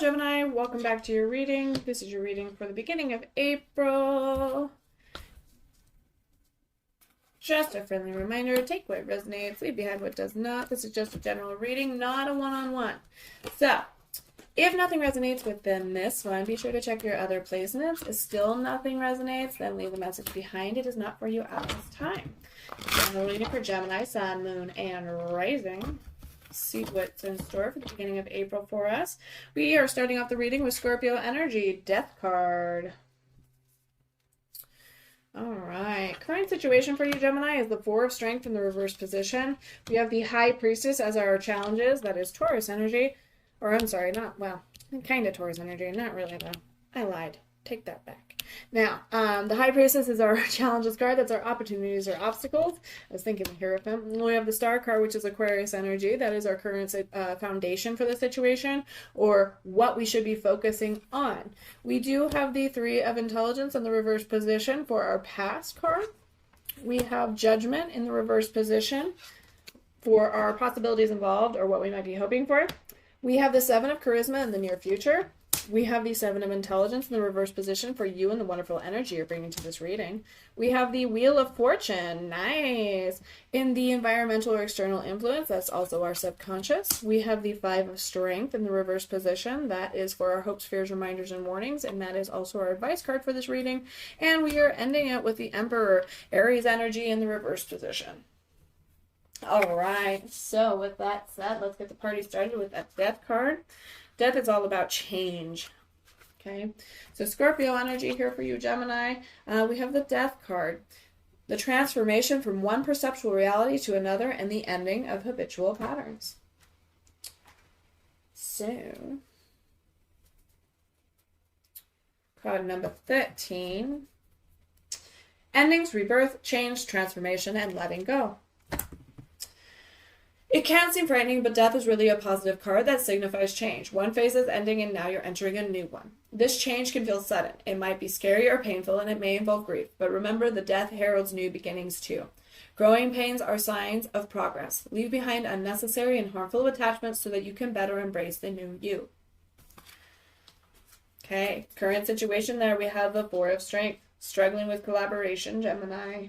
Gemini, welcome back to your reading. This is your reading for the beginning of April. Just a friendly reminder, take what resonates, leave behind what does not. This is just a general reading, not a one-on-one. So, if nothing resonates within this one, be sure to check your other placements. If still nothing resonates, then leave the message behind. It is not for you at this time. General reading for Gemini, Sun, Moon, and Rising. See what's in store for the beginning of April for us. We are starting off the reading with Scorpio energy, Death card. All right, current situation for you, Gemini, is the Four of Strength in the reverse position. We have the High Priestess as our challenges. That is Taurus energy. Or I'm sorry, not, well, kind of Taurus energy. Not really, though. I lied. Take that back. Now, the High Priestess is our challenges card. That's our opportunities or obstacles. I was thinking the Hierophant. We have the Star card, which is Aquarius energy. That is our current foundation for the situation, or what we should be focusing on. We do have the Three of Intelligence in the reverse position for our past card. We have Judgment in the reverse position for our possibilities involved, or what we might be hoping for. We have the Seven of Charisma in the near future. We have the Seven of Intelligence in the reverse position for you and the wonderful energy you're bringing to this reading. We have the Wheel of Fortune, nice, in the environmental or external influence. That's also our subconscious. We have the Five of Strength in the reverse position. That is for our hopes, fears, reminders, and warnings, and that is also our advice card for this reading. And we are ending it with the Emperor, Aries energy in the reverse position. All right, so with that said, let's get the party started with that Death card. Death is all about change. Okay, so Scorpio energy here for you, Gemini. We have the Death card. The transformation from one perceptual reality to another and the ending of habitual patterns. So, card number 13. Endings, rebirth, change, transformation, and letting go. It can seem frightening, but death is really a positive card that signifies change. One phase is ending and now you're entering a new one. This change can feel sudden. It might be scary or painful and it may involve grief. But remember, the death heralds new beginnings too. Growing pains are signs of progress. Leave behind unnecessary and harmful attachments so that you can better embrace the new you. Okay, current situation there, we have the Four of Strength. Struggling with collaboration, Gemini.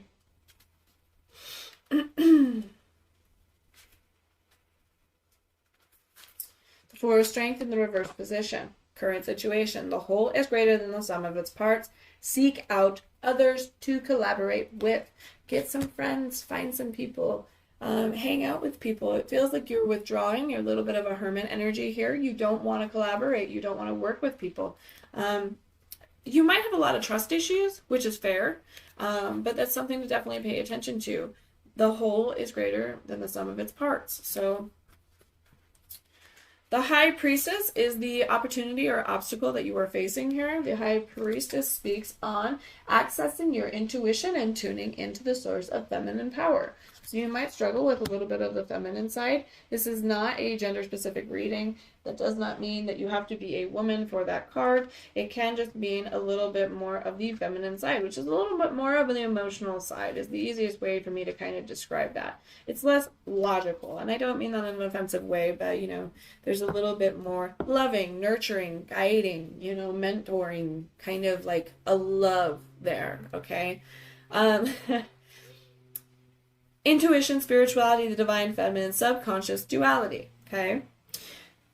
Four of Strength in the reverse position. Current situation. The whole is greater than the sum of its parts. Seek out others to collaborate with. Get some friends. Find some people. Hang out with people. It feels like you're withdrawing. You're a little bit of a hermit energy here. You don't want to collaborate. You don't want to work with people. You might have a lot of trust issues, which is fair. But that's something to definitely pay attention to. The whole is greater than the sum of its parts. So, the High Priestess is the opportunity or obstacle that you are facing here. The High Priestess speaks on accessing your intuition and tuning into the source of feminine power. So you might struggle with a little bit of the feminine side. This is not a gender-specific reading. That does not mean that you have to be a woman for that card. It can just mean a little bit more of the feminine side, which is a little bit more of the emotional side, is the easiest way for me to kind of describe that. It's less logical, and I don't mean that in an offensive way, but, you know, there's a little bit more loving, nurturing, guiding, you know, mentoring, kind of like a love there, okay? Intuition, spirituality, the divine feminine, subconscious, duality, okay?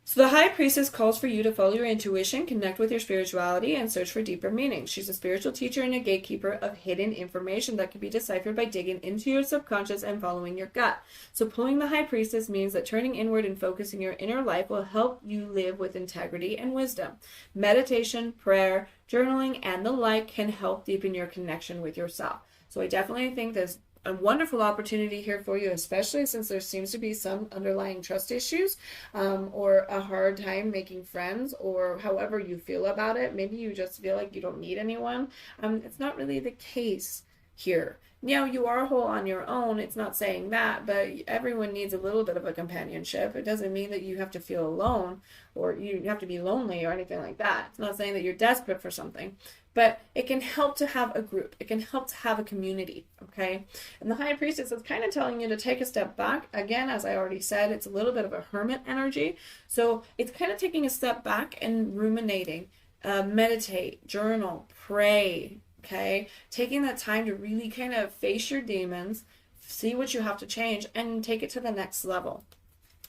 So the High Priestess calls for you to follow your intuition, connect with your spirituality, and search for deeper meaning. She's a spiritual teacher and a gatekeeper of hidden information that can be deciphered by digging into your subconscious and following your gut. So pulling the High Priestess means that turning inward and focusing your inner life will help you live with integrity and wisdom. Meditation, prayer, journaling, and the like can help deepen your connection with yourself. So I definitely think there's a wonderful opportunity here for you, especially since there seems to be some underlying trust issues or a hard time making friends, or however you feel about it. Maybe you just feel like you don't need anyone. It's not really the case here. Now, you are whole on your own. It's not saying that, but everyone needs a little bit of a companionship. It doesn't mean that you have to feel alone or you have to be lonely or anything like that. It's not saying that you're desperate for something, but it can help to have a group. It can help to have a community, okay? And the High Priestess is kind of telling you to take a step back. Again, as I already said, it's a little bit of a hermit energy. So it's kind of taking a step back and ruminating, meditate, journal, pray, okay? Taking that time to really kind of face your demons, see what you have to change, and take it to the next level.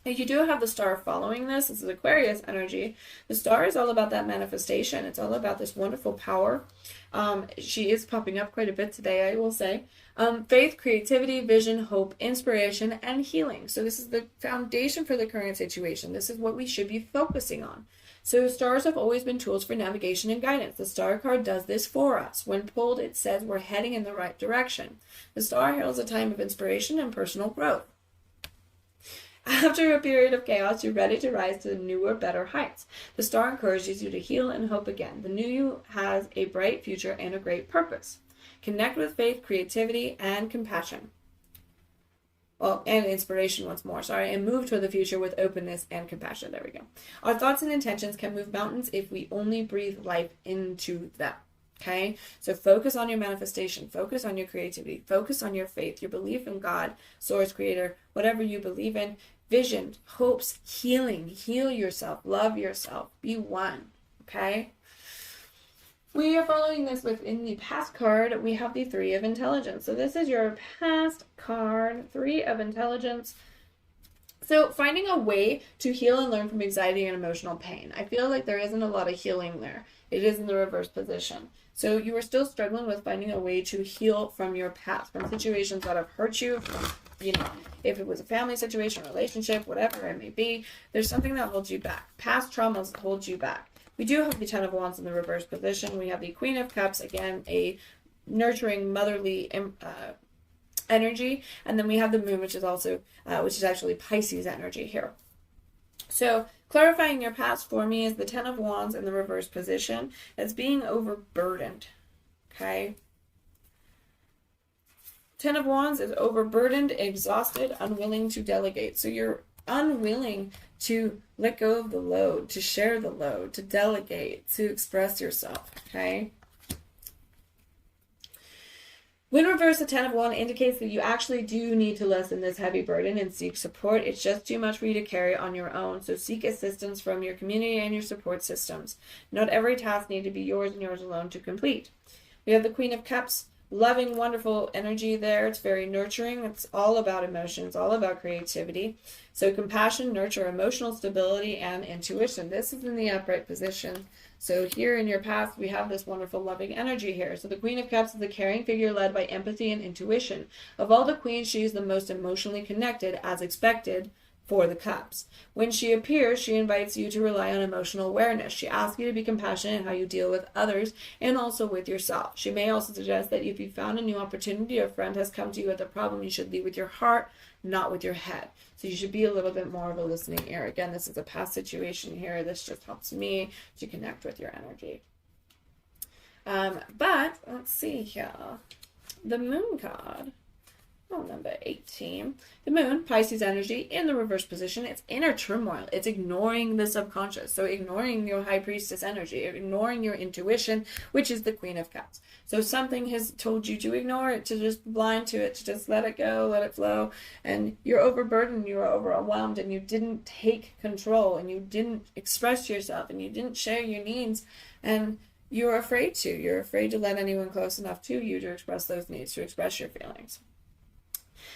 And you do have the star following this. This is Aquarius energy. The star is all about that manifestation. It's all about this wonderful power. She is popping up quite a bit today, I will say. Faith, creativity, vision, hope, inspiration, and healing. So this is the foundation for the current situation. This is what we should be focusing on. So stars have always been tools for navigation and guidance. The star card does this for us. When pulled, it says we're heading in the right direction. The star heralds a time of inspiration and personal growth. After a period of chaos, you're ready to rise to newer, better heights. The star encourages you to heal and hope again. The new you has a bright future and a great purpose. Connect with faith, creativity, and compassion. Well, and inspiration once more, and move toward the future with openness and compassion. There we go. Our thoughts and intentions can move mountains if we only breathe life into them. Okay, so focus on your manifestation, focus on your creativity, focus on your faith, your belief in God, source, creator, whatever you believe in, vision, hopes, healing, heal yourself, love yourself, be one. Okay, we are following this within the past card. We have the Three of Intelligence. So this is your past card, Three of Intelligence. So finding a way to heal and learn from anxiety and emotional pain. I feel like there isn't a lot of healing there. It is in the reverse position. So you are still struggling with finding a way to heal from your past, from situations that have hurt you, from, if it was a family situation, relationship, whatever it may be, there's something that holds you back. Past traumas hold you back. We do have the Ten of Wands in the reverse position. We have the Queen of Cups, again, a nurturing, motherly energy. And then we have the Moon, which is actually Pisces energy here. So clarifying your past for me is the Ten of Wands in the reverse position as being overburdened, okay? Ten of Wands is overburdened, exhausted, unwilling to delegate. So you're unwilling to let go of the load, to share the load, to delegate, to express yourself, okay? When reversed, the Ten of Wands indicates that you actually do need to lessen this heavy burden and seek support. It's just too much for you to carry on your own. So seek assistance from your community and your support systems. Not every task needs to be yours and yours alone to complete. We have the Queen of Cups, loving, wonderful energy there. It's very nurturing. It's all about emotions, all about creativity. So compassion, nurture, emotional stability, and intuition. This is in the upright position. So here in your past, we have this wonderful loving energy here. So the Queen of Cups is the caring figure led by empathy and intuition. Of all the queens, she is the most emotionally connected, as expected, for the Cups. When she appears, she invites you to rely on emotional awareness. She asks you to be compassionate in how you deal with others and also with yourself. She may also suggest that if you found a new opportunity or a friend has come to you with a problem, you should lead with your heart, not with your head. So you should be a little bit more of a listening ear. Again, this is a past situation here. This just helps me to connect with your energy. But let's see here. The Moon card. Number 18. The Moon, Pisces energy, in the reverse position. It's inner turmoil. It's ignoring the subconscious. So ignoring your High Priestess energy, ignoring your intuition, which is the Queen of Cups. So something has told you to ignore it, to just blind to it, to just let it go, let it flow. And you're overburdened, you're overwhelmed, and you didn't take control, and you didn't express yourself, and you didn't share your needs, and you're afraid to. You're afraid to let anyone close enough to you to express those needs, to express your feelings.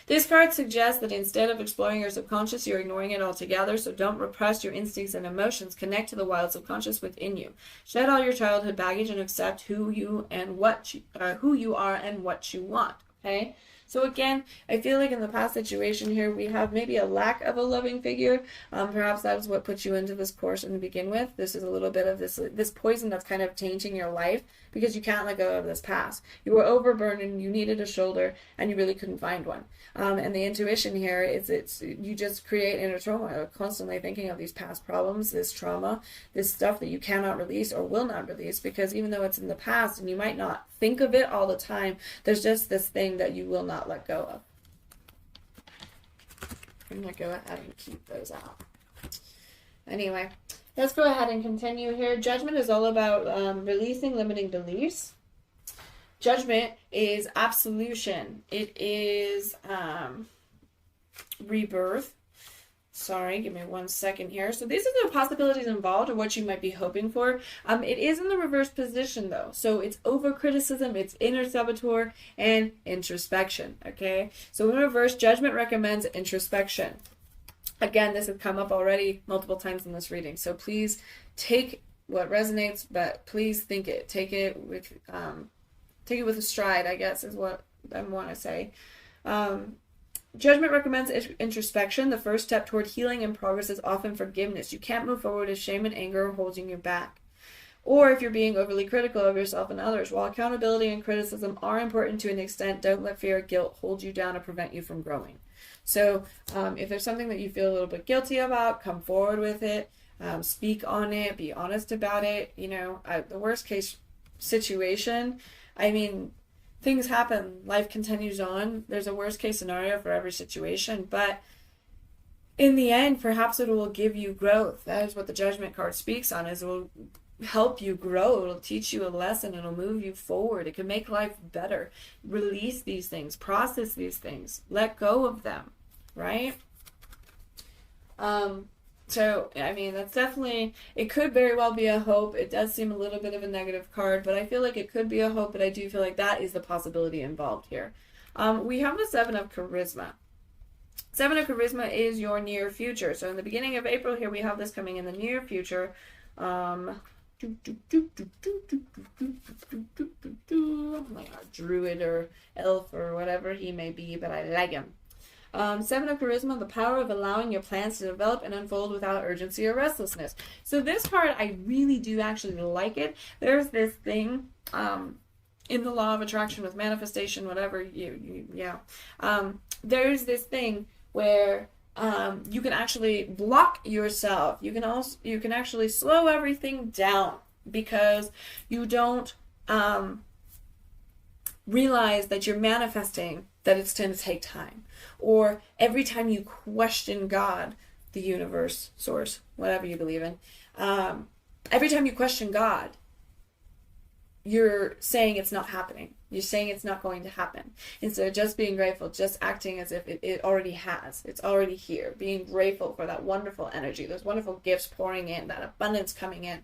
This card suggests that instead of exploring your subconscious, you're ignoring it altogether, so don't repress your instincts and emotions. Connect to the wild subconscious within you. Shed all your childhood baggage and accept who you are and what you want, okay? So again, I feel like in the past situation here, we have maybe a lack of a loving figure. Perhaps that is what put you into this course to begin with. This is a little bit of this poison that's kind of tainting your life because you can't let go of this past. You were overburdened, you needed a shoulder, and you really couldn't find one. And the intuition here is you just create inner trauma, constantly thinking of these past problems, this trauma, this stuff that you cannot release or will not release, because even though it's in the past and you might not think of it all the time, there's just this thing that you will not let go of. I'm going to go ahead and keep those out. Anyway, let's go ahead and continue here. Judgment is all about releasing limiting beliefs. Judgment is absolution. It is rebirth. Sorry, give me 1 second here. So these are the possibilities involved or what you might be hoping for. It is in the reverse position though. So it's over criticism, it's inner saboteur, and introspection. Okay. So in reverse, judgment recommends introspection. Again, this has come up already multiple times in this reading. So please take what resonates, but please think it. Take it with a stride, I guess is what I want to say. Judgment recommends introspection. The first step toward healing and progress is often forgiveness. You can't move forward if shame and anger are holding you back. Or if you're being overly critical of yourself and others. While accountability and criticism are important to an extent, don't let fear or guilt hold you down or prevent you from growing. So if there's something that you feel a little bit guilty about, come forward with it. Speak on it. Be honest about it. You know, the worst case situation, I mean, things happen, life continues on. There's a worst case scenario for every situation, but in the end, perhaps it will give you growth. That is what the Judgment card speaks on, is it will help you grow. It'll teach you a lesson. It'll move you forward. It can make life better. Release these things, process these things, let go of them, right? So, I mean, that's definitely, it could very well be a hope. It does seem a little bit of a negative card, but I feel like it could be a hope, but I do feel like that is the possibility involved here. We have the Seven of Charisma. Seven of Charisma is your near future. So in the beginning of April here, we have this coming in the near future. Like a druid or elf or whatever he may be, but I like him. Seven of Charisma, the power of allowing your plans to develop and unfold without urgency or restlessness. So this card, I really do actually like it. There's this thing in the law of attraction with manifestation, whatever there's this thing where you can actually block yourself. You can actually slow everything down because you don't realize that you're manifesting, that it's going to take time. Or every time you question God, the universe, source, whatever you believe in, every time you question God, you're saying it's not happening. You're saying it's not going to happen. Instead of just being grateful, just acting as if it already has. It's already here. Being grateful for that wonderful energy, those wonderful gifts pouring in, that abundance coming in.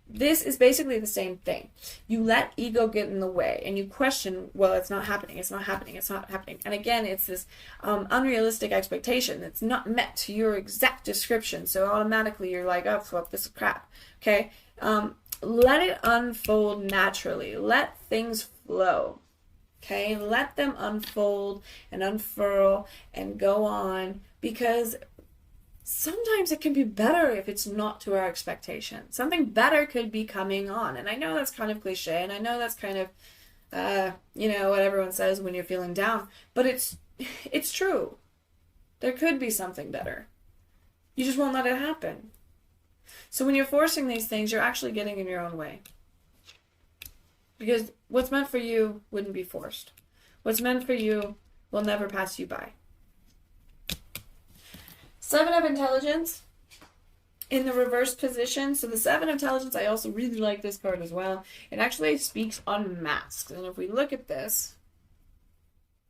This is basically the same thing. You let ego get in the way and you question, well, it's not happening, it's not happening, it's not happening. And again, it's this unrealistic expectation that's not met to your exact description. So automatically you're like, oh, well, this is crap. Okay? Let it unfold naturally. Let things flow. Okay? Let them unfold and unfurl and go on, because sometimes it can be better if it's not to our expectation. Something better could be coming on. And I know that's kind of cliche, and I know that's kind of, what everyone says when you're feeling down. But it's true. There could be something better. You just won't let it happen. So when you're forcing these things, you're actually getting in your own way. Because what's meant for you wouldn't be forced. What's meant for you will never pass you by. Seven of Intelligence in the reverse position. So the Seven of Intelligence, I also really like this card as well. It actually speaks on masks. And if we look at this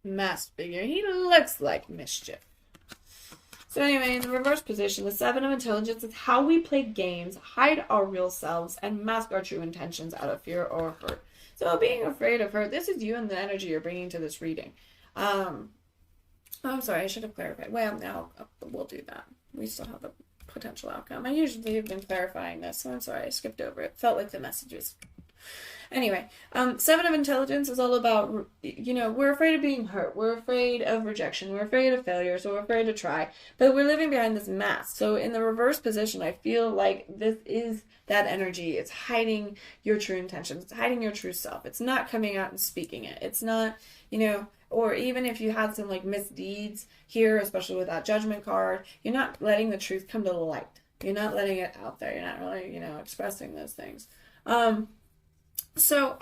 masked figure, he looks like mischief. So anyway, in the reverse position, the Seven of Intelligence is how we play games, hide our real selves, and mask our true intentions out of fear or hurt. So being afraid of hurt, this is you and the energy you're bringing to this reading. I'm sorry, I should have clarified. Well, now we'll do that. We still have a potential outcome. I usually have been clarifying this, so I'm sorry, I skipped over it. Felt like the messages Anyway, Seven of Intelligence is all about, we're afraid of being hurt. We're afraid of rejection. We're afraid of failure. So we're afraid to try. But we're living behind this mask. So in the reverse position, I feel like this is that energy. It's hiding your true intentions. It's hiding your true self. It's not coming out and speaking it. It's not, or even if you had some like misdeeds here, especially with that Judgment card, you're not letting the truth come to the light. You're not letting it out there. You're not really, expressing those things. So,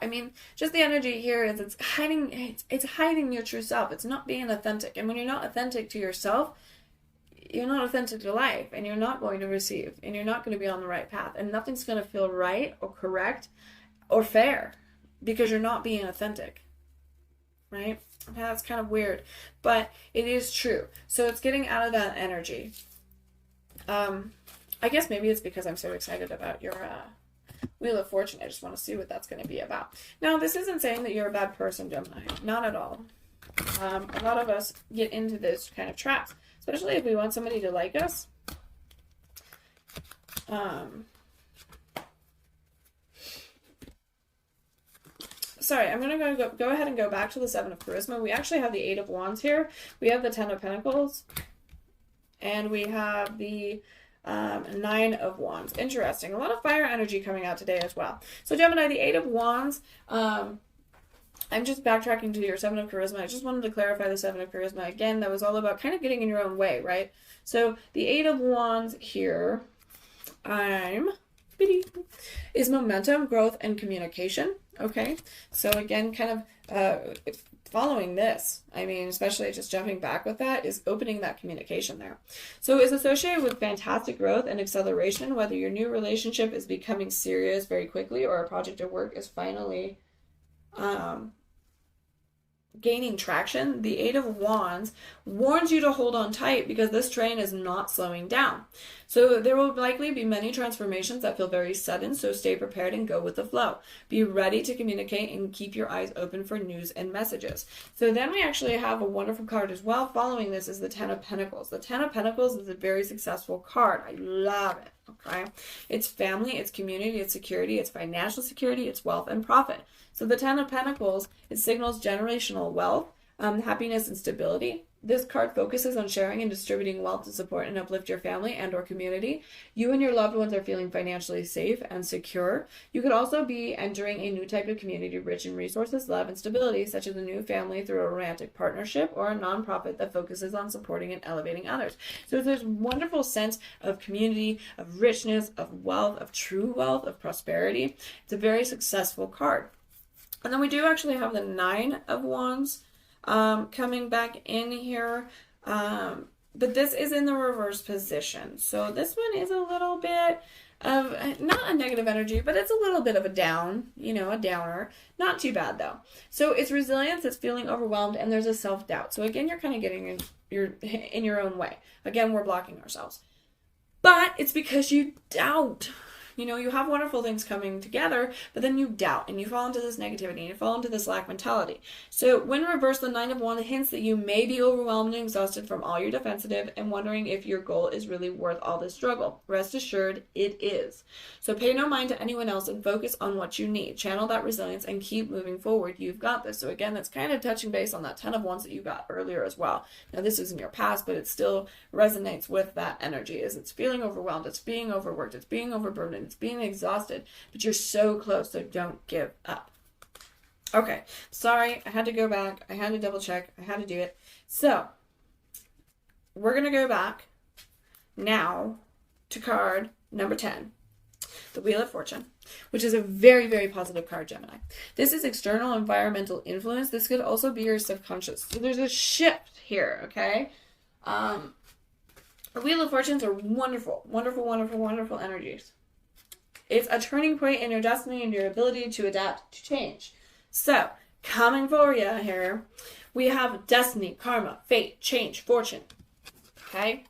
just the energy here is it's hiding your true self. It's not being authentic. And when you're not authentic to yourself, you're not authentic to life, and you're not going to receive, and you're not going to be on the right path, and nothing's going to feel right or correct or fair because you're not being authentic, right? That's kind of weird, but it is true. So it's getting out of that energy. I guess maybe it's because I'm so excited about your Wheel of Fortune. I just want to see what that's going to be about. Now, this isn't saying that you're a bad person, Gemini. Not at all. A lot of us get into this kind of traps, especially if we want somebody to like us. Sorry, I'm going to go ahead and go back to the Seven of Charisma. We actually have the Eight of Wands here. We have the Ten of Pentacles. And we have the Nine of Wands. Interesting. A lot of fire energy coming out today as well. So Gemini, the Eight of Wands, I'm just backtracking to your Seven of Charisma. I just wanted to clarify the Seven of Charisma. Again, that was all about kind of getting in your own way, right? So the Eight of Wands here, is momentum, growth, and communication. Okay. So again, kind of following this, especially just jumping back with that, is opening that communication there. So it's associated with fantastic growth and acceleration, whether your new relationship is becoming serious very quickly or a project of work is finally gaining traction. The Eight of Wands warns you to hold on tight because this train is not slowing down. So there will likely be many transformations that feel very sudden, so stay prepared and go with the flow. Be ready to communicate and keep your eyes open for news and messages. So then we actually have a wonderful card as well. Following this is the Ten of Pentacles. The Ten of Pentacles is a very successful card. I love it. Okay. It's family, it's community, it's security, it's financial security, it's wealth and profit. So the Ten of Pentacles, it signals generational wealth, happiness, and stability. This card focuses on sharing and distributing wealth to support and uplift your family and or community. You and your loved ones are feeling financially safe and secure. You could also be entering a new type of community rich in resources, love, and stability, such as a new family through a romantic partnership or a nonprofit that focuses on supporting and elevating others. So there's a wonderful sense of community, of richness, of wealth, of true wealth, of prosperity. It's a very successful card. And then we do actually have the Nine of Wands coming back in here, but this is in the reverse position. So this one is a little bit of, not a negative energy, but it's a little bit of a down, a downer. Not too bad though. So it's resilience, it's feeling overwhelmed, and there's a self-doubt. So again, you're kind of getting in your own way. Again, we're blocking ourselves. But it's because you doubt. You have wonderful things coming together, but then you doubt and you fall into this negativity and you fall into this lack mentality. So when reversed, the Nine of Wands hints that you may be overwhelmed and exhausted from all your defensive and wondering if your goal is really worth all this struggle. Rest assured, it is. So pay no mind to anyone else and focus on what you need. Channel that resilience and keep moving forward. You've got this. So again, that's kind of touching base on that Ten of Wands that you got earlier as well. Now this is in your past, but it still resonates with that energy. It's feeling overwhelmed, it's being overworked, it's being overburdened, it's being exhausted, but you're so close, so don't give up. Okay, sorry, I had to go back, I had to double check, I had to do it. So we're gonna go back now to card number 10, the Wheel of Fortune, which is a very, very positive card, Gemini. This is external environmental influence. This could also be your subconscious. So there's a shift here, okay? The Wheel of Fortunes are wonderful, wonderful, wonderful, wonderful energies. It's a turning point in your destiny and your ability to adapt to change. So, coming for you here, we have destiny, karma, fate, change, fortune. Okay?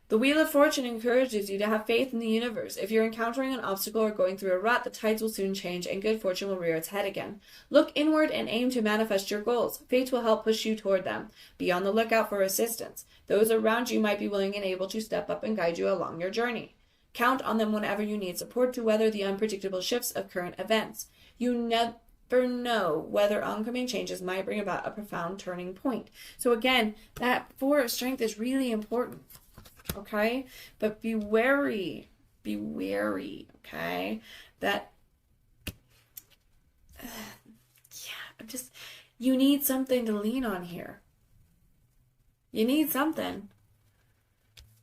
The Wheel of Fortune encourages you to have faith in the universe. If you're encountering an obstacle or going through a rut, the tides will soon change and good fortune will rear its head again. Look inward and aim to manifest your goals. Fate will help push you toward them. Be on the lookout for assistance. Those around you might be willing and able to step up and guide you along your journey. Count on them whenever you need support to weather the unpredictable shifts of current events. You never know whether oncoming changes might bring about a profound turning point. So again, that Four of Strength is really important, okay? But be wary, okay? That, you need something to lean on here. You need something.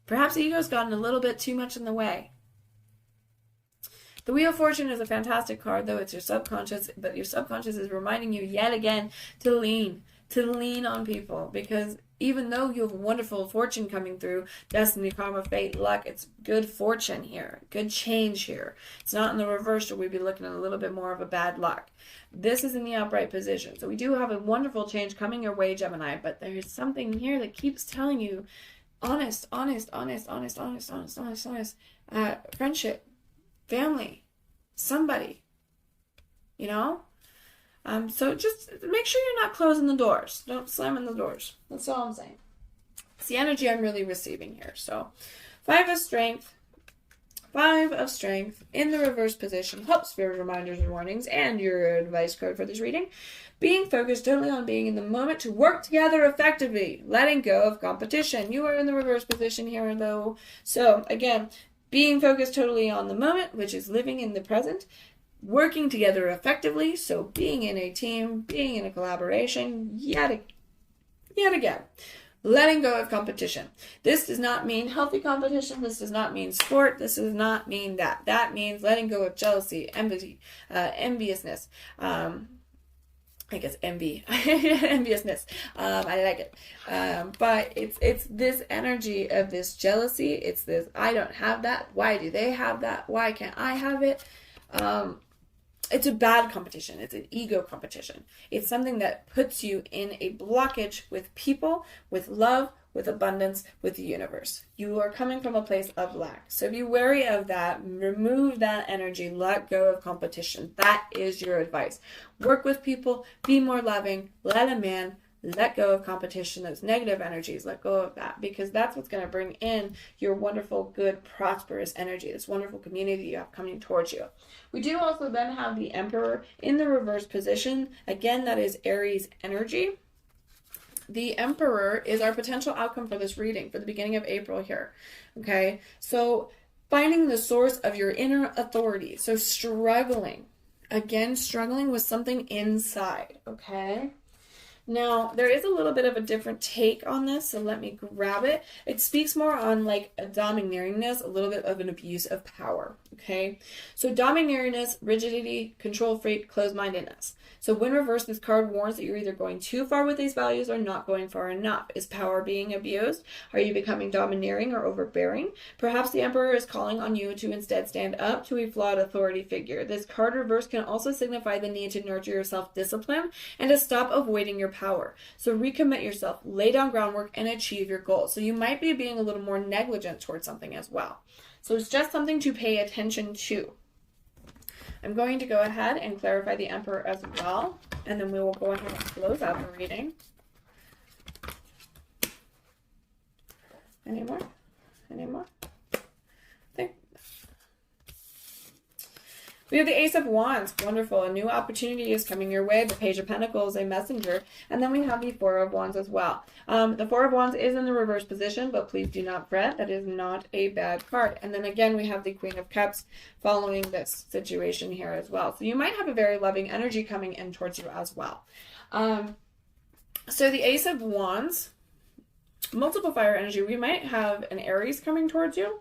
Perhaps ego's gotten a little bit too much in the way. The Wheel of Fortune is a fantastic card, though. It's your subconscious, but your subconscious is reminding you yet again to lean on people, because even though you have wonderful fortune coming through, destiny, karma, fate, luck, it's good fortune here, good change here. It's not in the reverse, or we'd be looking at a little bit more of a bad luck. This is in the upright position. So we do have a wonderful change coming your way, Gemini, but there's something here that keeps telling you honest, friendship, family, somebody, you know? So just make sure you're not closing the doors. Don't slam in the doors. That's all I'm saying. It's the energy I'm really receiving here. So Five of Strength in the reverse position helps for reminders and warnings, and your advice code for this reading. Being focused totally on being in the moment to work together effectively, letting go of competition. You are in the reverse position here, though. So again, being focused totally on the moment, which is living in the present, working together effectively, so being in a team, being in a collaboration, yet again. Letting go of competition. This does not mean healthy competition. This does not mean sport. This does not mean that. That means letting go of jealousy, enviousness. I guess envy, enviousness. I like it. But it's this energy of this jealousy. It's this, I don't have that. Why do they have that? Why can't I have it? It's a bad competition. It's an ego competition. It's something that puts you in a blockage with people, with love, with abundance, with the universe. You are coming from a place of lack. So be wary of that. Remove that energy. Let go of competition. That is your advice. Work with people. Be more loving. Let a man. Let go of competition, those negative energies, let go of that, because that's what's going to bring in your wonderful, good, prosperous energy, this wonderful community you have coming towards you. We do also then have the Emperor in the reverse position. Again, that is Aries energy. The Emperor is our potential outcome for this reading for the beginning of April here. Okay, so finding the source of your inner authority. So struggling with something inside, okay? Now, there is a little bit of a different take on this, so let me grab it. It speaks more on like a domineeringness, a little bit of an abuse of power, okay? So domineeringness, rigidity, control freak, closed-mindedness. So when reversed, this card warns that you're either going too far with these values or not going far enough. Is power being abused? Are you becoming domineering or overbearing? Perhaps the Emperor is calling on you to instead stand up to a flawed authority figure. This card reverse can also signify the need to nurture your self-discipline and to stop avoiding your power. So recommit yourself, lay down groundwork, and achieve your goals. So you might be being a little more negligent towards something as well. So it's just something to pay attention to. I'm going to go ahead and clarify the Emperor as well, and then we will go ahead and close out the reading. Any more? We have the Ace of Wands. Wonderful. A new opportunity is coming your way. The Page of Pentacles, a messenger. And then we have the Four of Wands as well. The Four of Wands is in the reverse position, but please do not fret. That is not a bad card. And then again, we have the Queen of Cups following this situation here as well. So you might have a very loving energy coming in towards you as well. So the Ace of Wands, multiple fire energy. We might have an Aries coming towards you.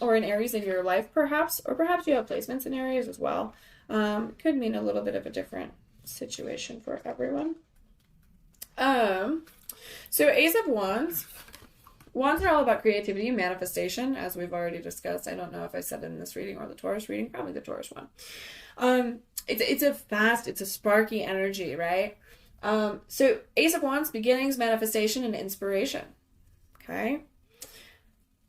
Or an Aries in your life, perhaps, or perhaps you have placements in Aries as well. Could mean a little bit of a different situation for everyone. So Ace of Wands. Wands are all about creativity and manifestation, as we've already discussed. I don't know if I said it in this reading or the Taurus reading, probably the Taurus one. It's a fast, it's a sparky energy, right? So, Ace of Wands, beginnings, manifestation, and inspiration. Okay?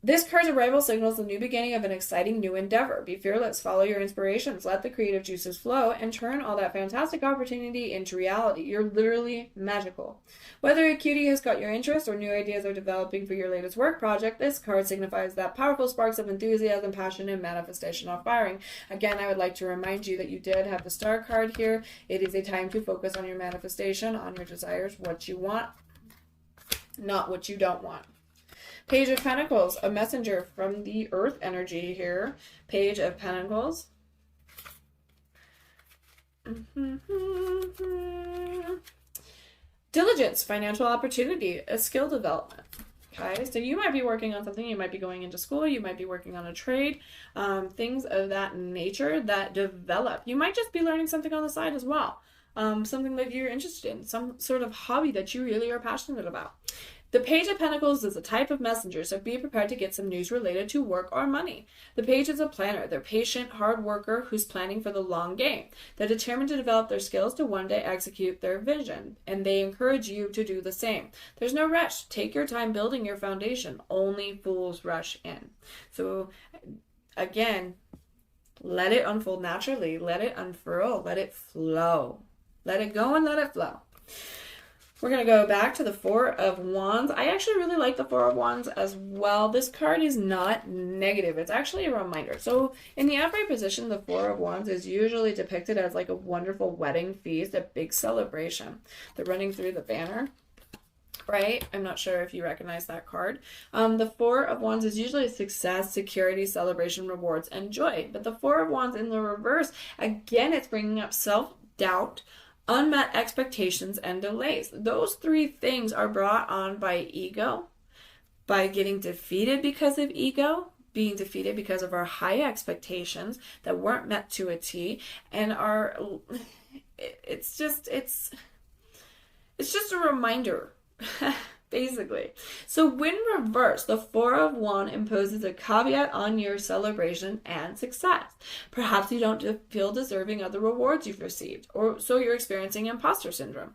This card's arrival signals the new beginning of an exciting new endeavor. Be fearless, follow your inspirations, let the creative juices flow, and turn all that fantastic opportunity into reality. You're literally magical. Whether a cutie has got your interest or new ideas are developing for your latest work project, this card signifies that powerful sparks of enthusiasm, passion, and manifestation are firing. Again, I would like to remind you that you did have the Star card here. It is a time to focus on your manifestation, on your desires, what you want, not what you don't want. Page of Pentacles, a messenger from the earth energy here. Page of Pentacles. Diligence, financial opportunity, a skill development. Okay, so you might be working on something, you might be going into school, you might be working on a trade, things of that nature that develop. You might just be learning something on the side as well. Something that you're interested in, some sort of hobby that you really are passionate about. The Page of Pentacles is a type of messenger, so be prepared to get some news related to work or money. The Page is a planner. They're patient, hard worker who's planning for the long game. They're determined to develop their skills to one day execute their vision, and they encourage you to do the same. There's no rush. Take your time building your foundation. Only fools rush in. So, again, let it unfold naturally. Let it unfurl. Let it flow. Let it go and let it flow. We're going to go back to the Four of Wands. I actually really like the Four of Wands as well. This card is not negative. It's actually a reminder. So in the upright position, the Four of Wands is usually depicted as like a wonderful wedding feast, a big celebration. They're running through the banner, right? I'm not sure if you recognize that card. The Four of Wands is usually success, security, celebration, rewards, and joy. But the Four of Wands in the reverse, again, it's bringing up self-doubt, unmet expectations, and delays. Those three things are brought on by ego, by getting defeated because of ego, being defeated because of our high expectations that weren't met to a T, and it's just a reminder, basically. So when reversed, the Four of Wands imposes a caveat on your celebration and success. Perhaps you don't feel deserving of the rewards you've received, or so you're experiencing imposter syndrome.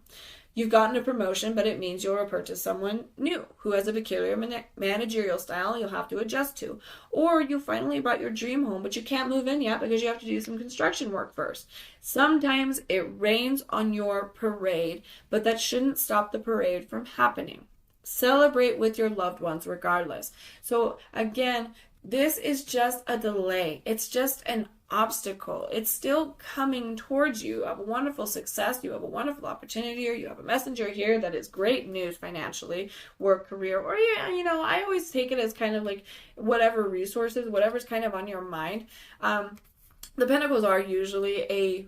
You've gotten a promotion, but it means you'll report to someone new who has a peculiar managerial style you'll have to adjust to. Or you finally bought your dream home, but you can't move in yet because you have to do some construction work first. Sometimes it rains on your parade, but that shouldn't stop the parade from happening. Celebrate with your loved ones regardless. So again, this is just a delay. It's just an obstacle. It's still coming towards you. You have a wonderful success. You have a wonderful opportunity, or you have a messenger here that is great news financially, work, career, or I always take it as kind of like whatever resources, whatever's kind of on your mind. The Pentacles are usually a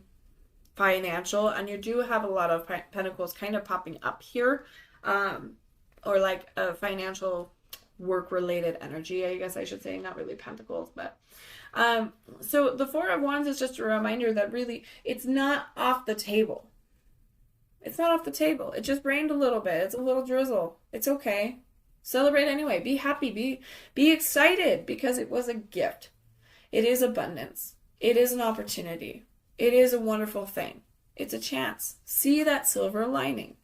financial, and you do have a lot of Pentacles kind of popping up here. Or like a financial work-related energy, I guess I should say, not really pentacles, but so the Four of Wands is just a reminder that really it's not off the table. It's not off the table. It just rained a little bit. It's a little drizzle. It's okay. Celebrate anyway. Be happy. Be excited, because it was a gift. It is abundance. It is an opportunity. It is a wonderful thing. It's a chance. See that silver lining.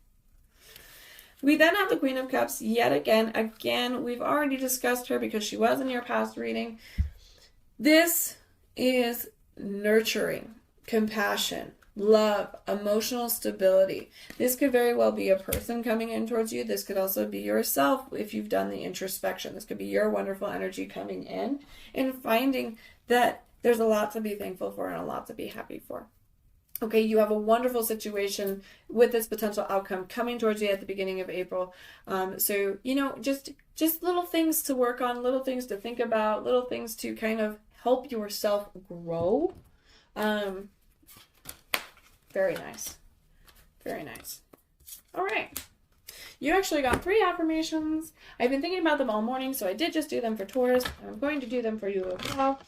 We then have the Queen of Cups yet again. Again, we've already discussed her because she was in your past reading. This is nurturing, compassion, love, emotional stability. This could very well be a person coming in towards you. This could also be yourself if you've done the introspection. This could be your wonderful energy coming in and finding that there's a lot to be thankful for and a lot to be happy for. Okay, you have a wonderful situation with this potential outcome coming towards you at the beginning of April. So, just little things to work on, little things to think about, little things to kind of help yourself grow. Very nice. Very nice. All right. You actually got 3 affirmations. I've been thinking about them all morning, so I did just do them for Taurus. I'm going to do them for you as well.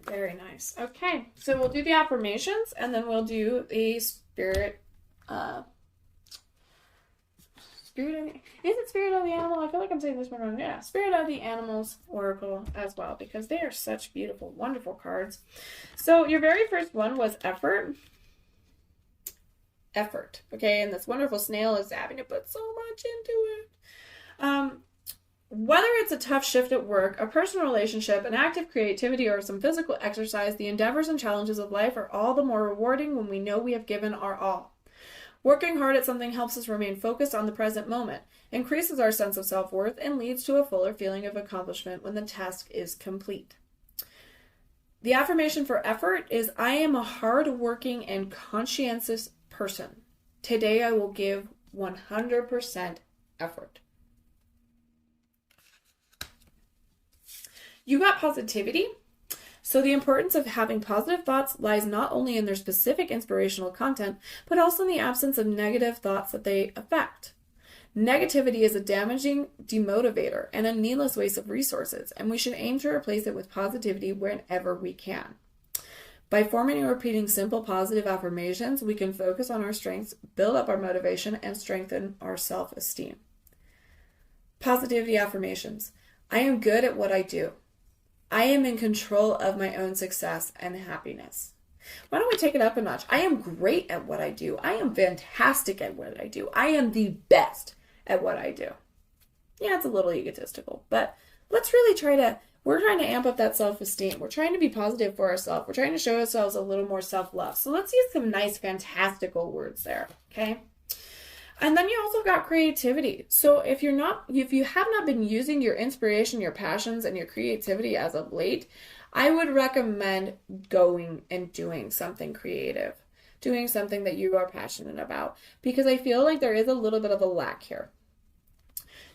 Very nice. Okay, so we'll do the affirmations, and then we'll do the spirit of the animal? I feel like I'm saying this one wrong. Yeah, Spirit of the Animals Oracle as well, because they are such beautiful, wonderful cards. So your very first one was effort. Okay, and this wonderful snail is having to put so much into it. Whether it's a tough shift at work, a personal relationship, an active creativity, or some physical exercise, the endeavors and challenges of life are all the more rewarding when we know we have given our all. Working hard at something helps us remain focused on the present moment, increases our sense of self-worth, and leads to a fuller feeling of accomplishment when the task is complete. The affirmation for effort is, I am a hard-working and conscientious person. Today I will give 100% effort. You got positivity. So the importance of having positive thoughts lies not only in their specific inspirational content, but also in the absence of negative thoughts that they affect. Negativity is a damaging demotivator and a needless waste of resources, and we should aim to replace it with positivity whenever we can. By forming and repeating simple positive affirmations, we can focus on our strengths, build up our motivation, and strengthen our self-esteem. Positivity affirmations. I am good at what I do. I am in control of my own success and happiness. Why don't we take it up a notch? I am great at what I do. I am fantastic at what I do. I am the best at what I do. Yeah, it's a little egotistical, but let's really we're trying to amp up that self-esteem. We're trying to be positive for ourselves. We're trying to show ourselves a little more self-love. So let's use some nice, fantastical words there, okay? And then you also got creativity. So if you have not been using your inspiration, your passions, and your creativity as of late, I would recommend going and doing something creative, doing something that you are passionate about, because I feel like there is a little bit of a lack here.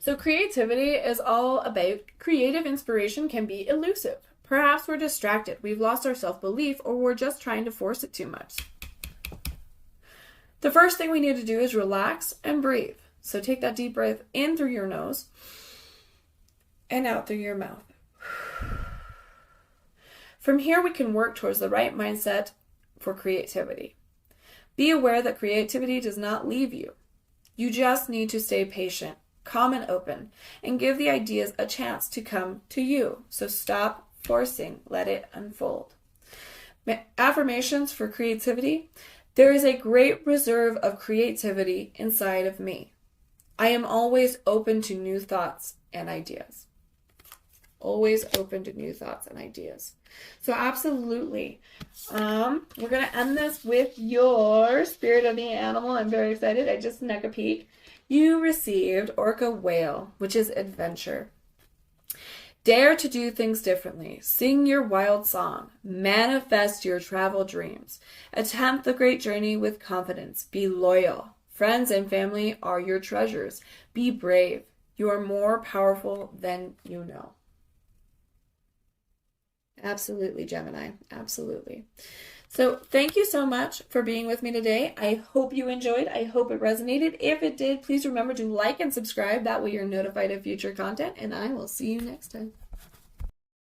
So creativity is all about creative inspiration can be elusive. Perhaps we're distracted, we've lost our self-belief, or we're just trying to force it too much. The first thing we need to do is relax and breathe. So take that deep breath in through your nose and out through your mouth. From here, we can work towards the right mindset for creativity. Be aware that creativity does not leave you. You just need to stay patient, calm and open, and give the ideas a chance to come to you. So stop forcing, let it unfold. Affirmations for creativity. There is a great reserve of creativity inside of me. I am always open to new thoughts and ideas. Always open to new thoughts and ideas. So absolutely. We're going to end this with your spirit of the animal. I'm very excited. I just snuck a peek. You received Orca Whale, which is adventure. Dare to do things differently. Sing your wild song. Manifest your travel dreams. Attempt the great journey with confidence. Be loyal. Friends and family are your treasures. Be brave. You are more powerful than you know. Absolutely, Gemini. Absolutely. So thank you so much for being with me today. I hope you enjoyed. I hope it resonated. If it did, please remember to like and subscribe. That way you're notified of future content, and I will see you next time.